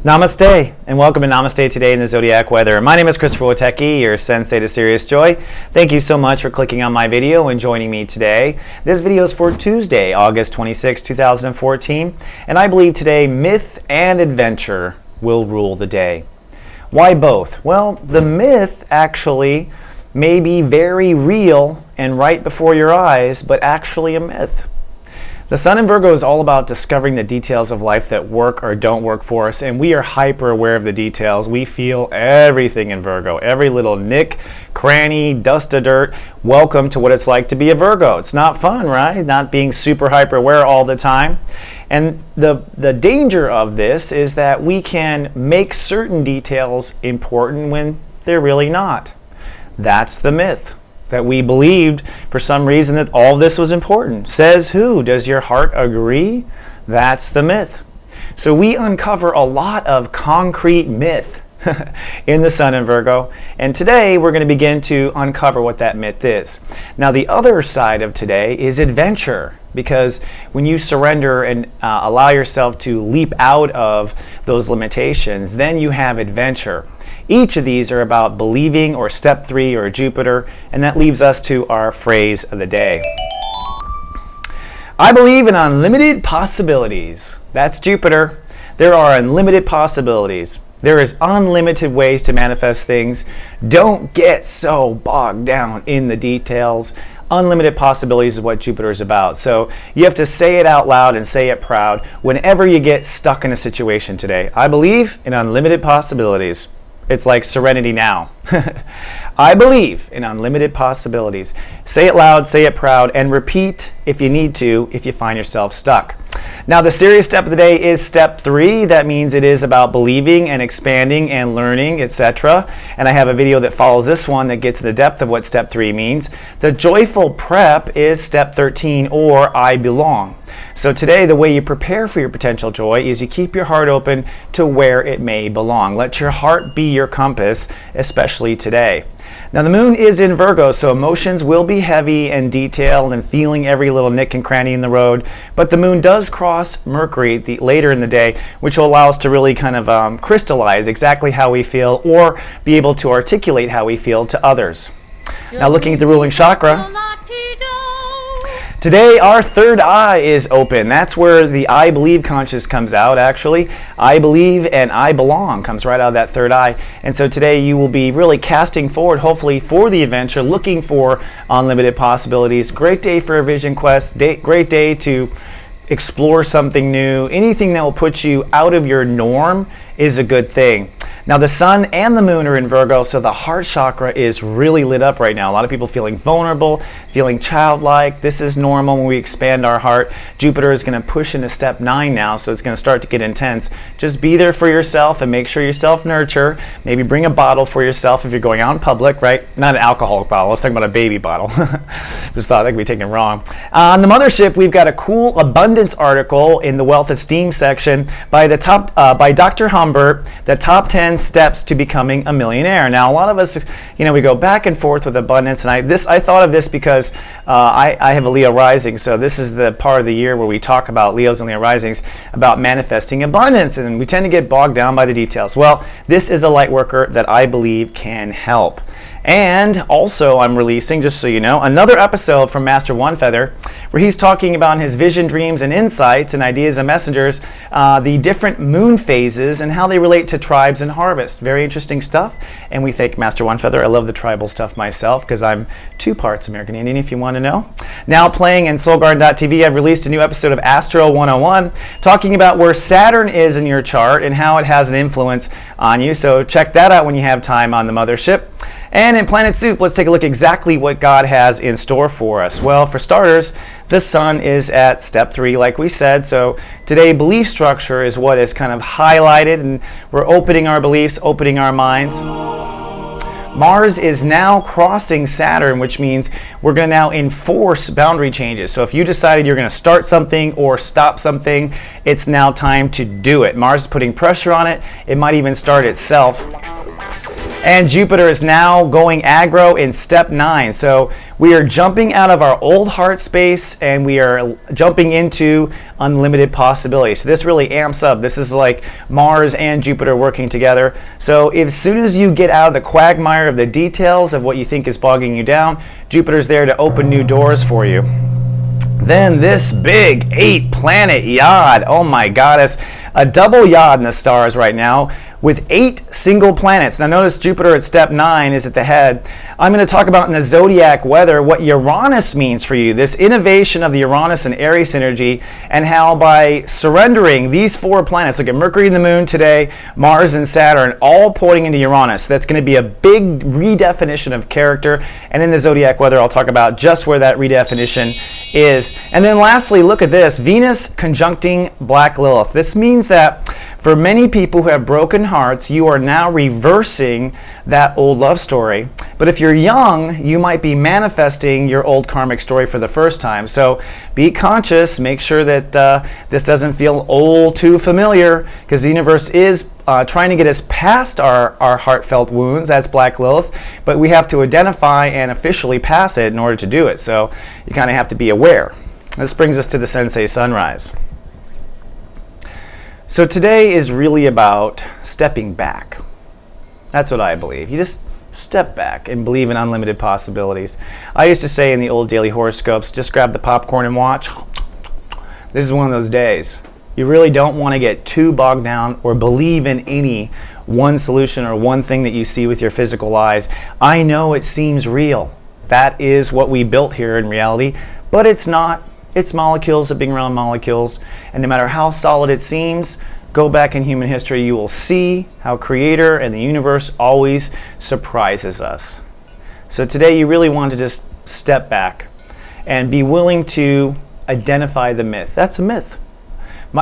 Namaste, and welcome to Namaste today in the Zodiac weather. My name is Christopher Witecki, your sensei to Sirius joy. Thank you so much for clicking on my video and joining me today. This video is for Tuesday, August 26, 2014, and I believe today myth and adventure will rule the day. Why both? Well, the myth actually may be very real and right before your eyes, but actually a myth. The Sun in Virgo is all about discovering the details of life that work or don't work for us, and we are hyper aware of the details. We feel everything in Virgo, every little nick, cranny, dust of dirt. Welcome to what it's like to be a Virgo. It's not fun, right? Not being super hyper aware all the time. And the danger of this is that we can make certain details important when they're really not. That's the myth. That we believed for some reason that all this was important. Says who? Does your heart agree? That's the myth. So we uncover a lot of concrete myth in the Sun in Virgo, and today we're going to begin to uncover what that myth is. Now the other side of today is adventure, because when you surrender and allow yourself to leap out of those limitations, then you have adventure. Each of these are about believing or step 3 or Jupiter, and that leaves us to our phrase of the day. I believe in unlimited possibilities. That's Jupiter. There are unlimited possibilities. There is unlimited ways to manifest things. Don't get so bogged down in the details. Unlimited possibilities is what Jupiter is about. So you have to say it out loud and say it proud whenever you get stuck in a situation today. I believe in unlimited possibilities. It's like serenity now. I believe in unlimited possibilities. Say it loud, say it proud, and repeat if you need to if you find yourself stuck. Now the serious step of the day is step 3. That means it is about believing and expanding and learning, etc. And I have a video that follows this one that gets to the depth of what step 3 means. The joyful prep is step 13, or I belong. So today the way you prepare for your potential joy is you keep your heart open to where it may belong. Let your heart be your compass, especially today. Now the moon is in Virgo, so emotions will be heavy and detailed and feeling every little nick and cranny in the road, but the moon does cross Mercury later in the day, which will allow us to really kind of crystallize exactly how we feel or be able to articulate how we feel to others. Now looking at the ruling chakra, today our third eye is open. That's where the I believe conscious comes out, actually. I believe and I belong comes right out of that third eye. And so today you will be really casting forward, hopefully, for the adventure, looking for unlimited possibilities. Great day for a vision quest. Great day to explore something new. Anything that will put you out of your norm is a good thing. Now the Sun and the Moon are in Virgo, so the heart chakra is really lit up right now. A lot of people feeling vulnerable, feeling childlike. This is normal when we expand our heart. Jupiter is going to push into step 9 now, so it's going to start to get intense. Just be there for yourself and make sure you self-nurture. Maybe bring a bottle for yourself if you're going out in public, right? Not an alcoholic bottle. I was talking about a baby bottle. Just thought that could be taken wrong. On the mothership, we've got a cool abundance article in the Wealth Esteem section by Dr. Humbert, the top 10 steps to becoming a millionaire. Now a lot of us, we go back and forth with abundance, and I thought of this because I have a Leo rising, so this is the part of the year where we talk about Leos and Leo risings, about manifesting abundance, and we tend to get bogged down by the details. Well, this is a light worker that I believe can help. And also I'm releasing, just so you know, another episode from Master One Feather where he's talking about his vision, dreams, and insights and ideas and messengers, the different moon phases and how they relate to tribes and harvest. Very interesting stuff, and we thank Master One Feather. I love the tribal stuff myself because I'm 2 parts American Indian, if you want to know. Now playing in soulgarden.tv, I've released a new episode of Astro 101 talking about where Saturn is in your chart and how it has an influence on you. So check that out when you have time on the mothership. And in Planet Soup, let's take a look exactly what God has in store for us. Well, for starters, the Sun is at step 3, like we said. So today, belief structure is what is kind of highlighted, and we're opening our beliefs, opening our minds. Mars is now crossing Saturn, which means we're going to now enforce boundary changes. So if you decided you're going to start something or stop something, it's now time to do it. Mars is putting pressure on it. It might even start itself. And Jupiter is now going aggro in step 9. So we are jumping out of our old heart space and we are jumping into unlimited possibilities. So this really amps up. This is like Mars and Jupiter working together. So as soon as you get out of the quagmire of the details of what you think is bogging you down, Jupiter's there to open new doors for you. Then this big 8-planet YOD, oh my goddess, a double YOD in the stars right now with 8 single planets. Now notice Jupiter at step 9 is at the head. I'm going to talk about in the Zodiac weather what Uranus means for you, this innovation of the Uranus and Aries energy, and how by surrendering these 4 planets, look at Mercury and the Moon today, Mars and Saturn, all pointing into Uranus. That's going to be a big redefinition of character, and in the Zodiac weather I'll talk about just where that redefinition is. And then lastly, look at this, Venus conjuncting Black Lilith. This means that for many people who have broken hearts, you are now reversing that old love story. But if you're young, you might be manifesting your old karmic story for the first time. So be conscious, make sure that this doesn't feel old too familiar, because the universe is trying to get us past our heartfelt wounds. That's Black Lilith, but we have to identify and officially pass it in order to do it. So you kind of have to be aware. This brings us to the Sensei Sunrise. So today is really about stepping back. That's what I believe. You just step back and believe in unlimited possibilities. I used to say in the old daily horoscopes, just grab the popcorn and watch. This is one of those days. You really don't want to get too bogged down or believe in any one solution or one thing that you see with your physical eyes. I know it seems real. That is what we built here in reality, but it's not. It's molecules that being around molecules, and no matter how solid it seems, go back in human history, you will see how Creator and the universe always surprises us. So today you really want to just step back and be willing to identify the myth. That's a myth.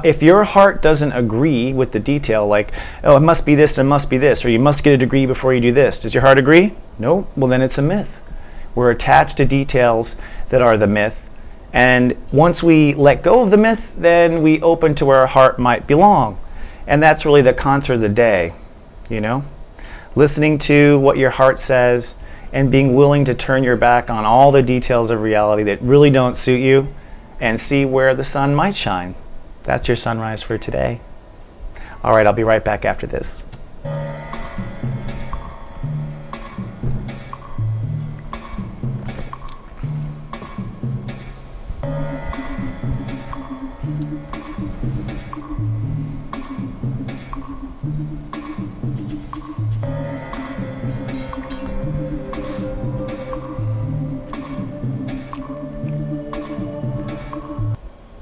If your heart doesn't agree with the detail, like, oh, it must be this, it must be this, or you must get a degree before you do this, does your heart agree? No? Well, then it's a myth. We're attached to details that are the myth. And once we let go of the myth, then we open to where our heart might belong. And that's really the concert of the day, you know? Listening to what your heart says and being willing to turn your back on all the details of reality that really don't suit you and see where the sun might shine. That's your sunrise for today. All right, I'll be right back after this.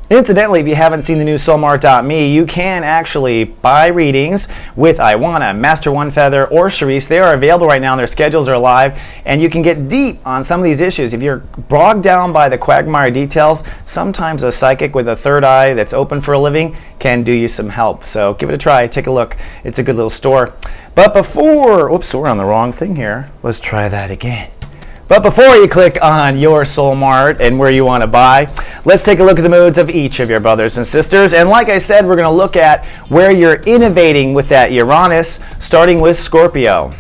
Incidentally, if you haven't seen the new soulmart.me, you can actually buy readings with Iwana, Master One Feather, or Sirius. They are available right now. Their schedules are live, and you can get deep on some of these issues. If you're bogged down by the quagmire details, sometimes a psychic with a third eye that's open for a living can do you some help. So give it a try. Take a look. It's a good little store. But before, oops, we're on the wrong thing here. Let's try that again. But before you click on your Soul Mart and where you want to buy, let's take a look at the moods of each of your brothers and sisters. And like I said, we're going to look at where you're innovating with that Uranus, starting with Scorpio.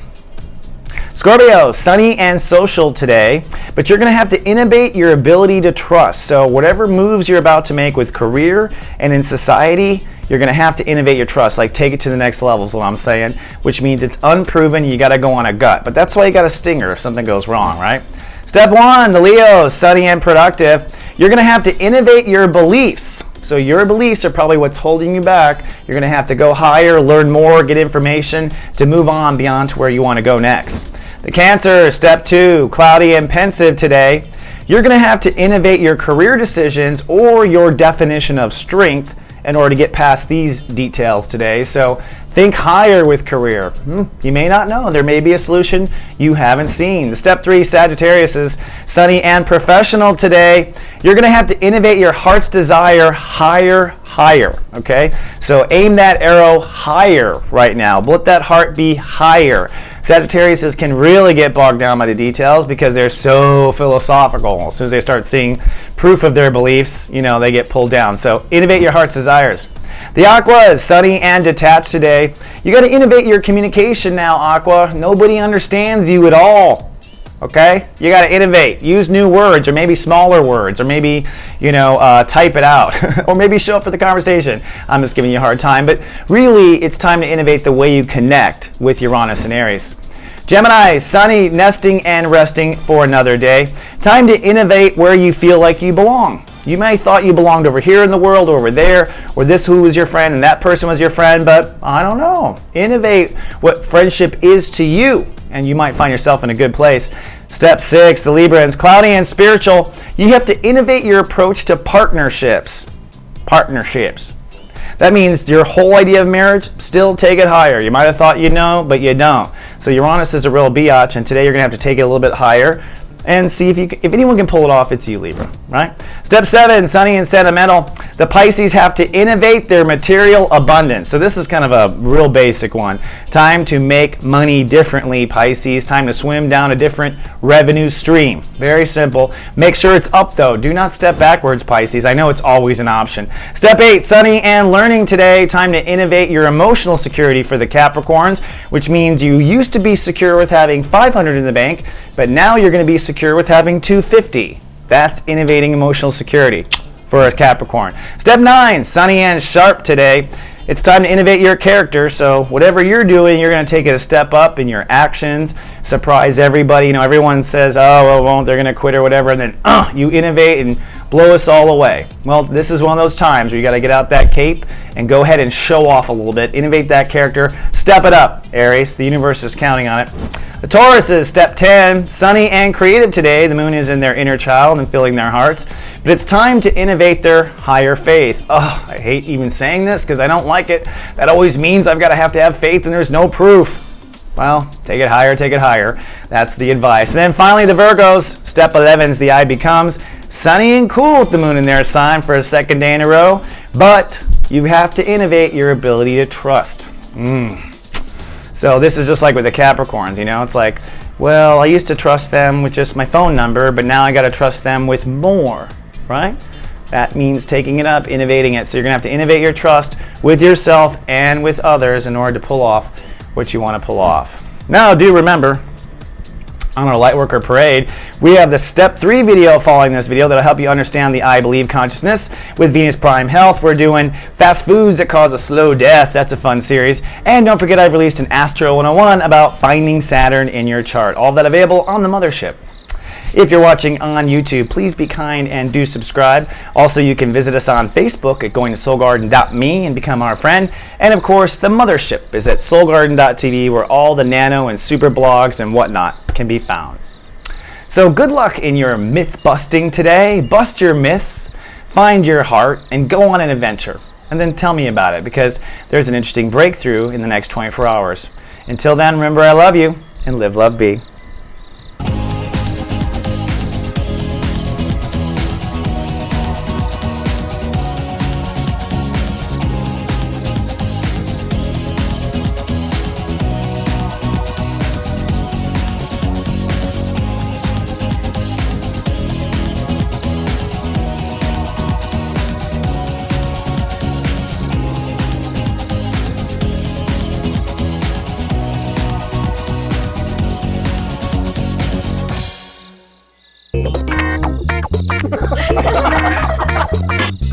Scorpio, sunny and social today, but you're going to have to innovate your ability to trust. So whatever moves you're about to make with career and in society, you're going to have to innovate your trust, like take it to the next level is what I'm saying, which means it's unproven, you got to go on a gut. But that's why you got a stinger if something goes wrong, right? Step 1, the Leos, sunny and productive. You're going to have to innovate your beliefs. So your beliefs are probably what's holding you back. You're going to have to go higher, learn more, get information to move on beyond to where you want to go next. The Cancer, step 2, cloudy and pensive today. You're going to have to innovate your career decisions or your definition of strength in order to get past these details today. So think higher with career. You may not know. There may be a solution you haven't seen. The step 3, Sagittarius, is sunny and professional today. You're going to have to innovate your heart's desire higher, okay? So aim that arrow higher right now. Let that heart be higher. Sagittarius can really get bogged down by the details because they're so philosophical. As soon as they start seeing proof of their beliefs, they get pulled down. So innovate your heart's desires. The Aqua is sunny and detached today. You got to innovate your communication now, Aqua. Nobody understands you at all. Okay? You got to innovate. Use new words, or maybe smaller words, or maybe, type it out, or maybe show up for the conversation. I'm just giving you a hard time, but really, it's time to innovate the way you connect with Uranus and Aries. Gemini, sunny, nesting and resting for another day. Time to innovate where you feel like you belong. You may have thought you belonged over here in the world, or over there, or this who was your friend and that person was your friend, but I don't know. Innovate what friendship is to you, and you might find yourself in a good place. Step 6, the Librans, cloudy and spiritual. You have to innovate your approach to partnerships. Partnerships. That means your whole idea of marriage, still take it higher. You might have thought you know, but you don't. So Uranus is a real biatch, and today you're going to have to take it a little bit higher and see if anyone can pull it off, it's you, Libra, right? Step 7, sunny and sentimental. The Pisces have to innovate their material abundance. So this is kind of a real basic one. Time to make money differently, Pisces. Time to swim down a different revenue stream. Very simple. Make sure it's up, though. Do not step backwards, Pisces. I know it's always an option. Step 8, sunny and learning today. Time to innovate your emotional security for the Capricorns, which means you used to be secure with having $500 in the bank, but now you're going to be secure with having $250. That's innovating emotional security for a Capricorn. Step 9, sunny and sharp today. It's time to innovate your character. So whatever you're doing, you're going to take it a step up in your actions. Surprise everybody. Everyone says, well, they're going to quit or whatever, and then you innovate and blow us all away. Well, this is one of those times where you got to get out that cape and go ahead and show off a little bit. Innovate that character. Step it up, Aries. The universe is counting on it. The Taurus is step 10, sunny and creative today. The moon is in their inner child and filling their hearts. But it's time to innovate their higher faith. I hate even saying this because I don't like it. That always means I've got to have faith and there's no proof. Well, take it higher, take it higher. That's the advice. And then finally, the Virgos, step 11 is the eye becomes sunny and cool with the moon in their sign for a second day in a row. But you have to innovate your ability to trust. So this is just like with the Capricorns, It's like, well, I used to trust them with just my phone number, but now I got to trust them with more, right? That means taking it up, innovating it. So you're going to have to innovate your trust with yourself and with others in order to pull off what you want to pull off. Now, do remember, on our Lightworker Parade, we have the Step 3 video following this video that'll help you understand the I Believe consciousness with Venus Prime Health. We're doing fast foods that cause a slow death. That's a fun series. And don't forget, I've released an Astro 101 about finding Saturn in your chart. All that available on the mothership. If you're watching on YouTube, please be kind and do subscribe. Also, you can visit us on Facebook at goingtosoulgarden.me and become our friend. And of course, the mothership is at soulgarden.tv, where all the nano and super blogs and whatnot can be found. So good luck in your myth busting today. Bust your myths, find your heart, and go on an adventure. And then tell me about it, because there's an interesting breakthrough in the next 24 hours. Until then, remember, I love you, and live, love, be.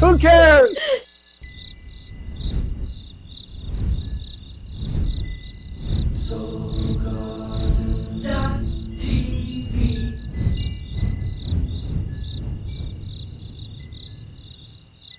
Who cares? So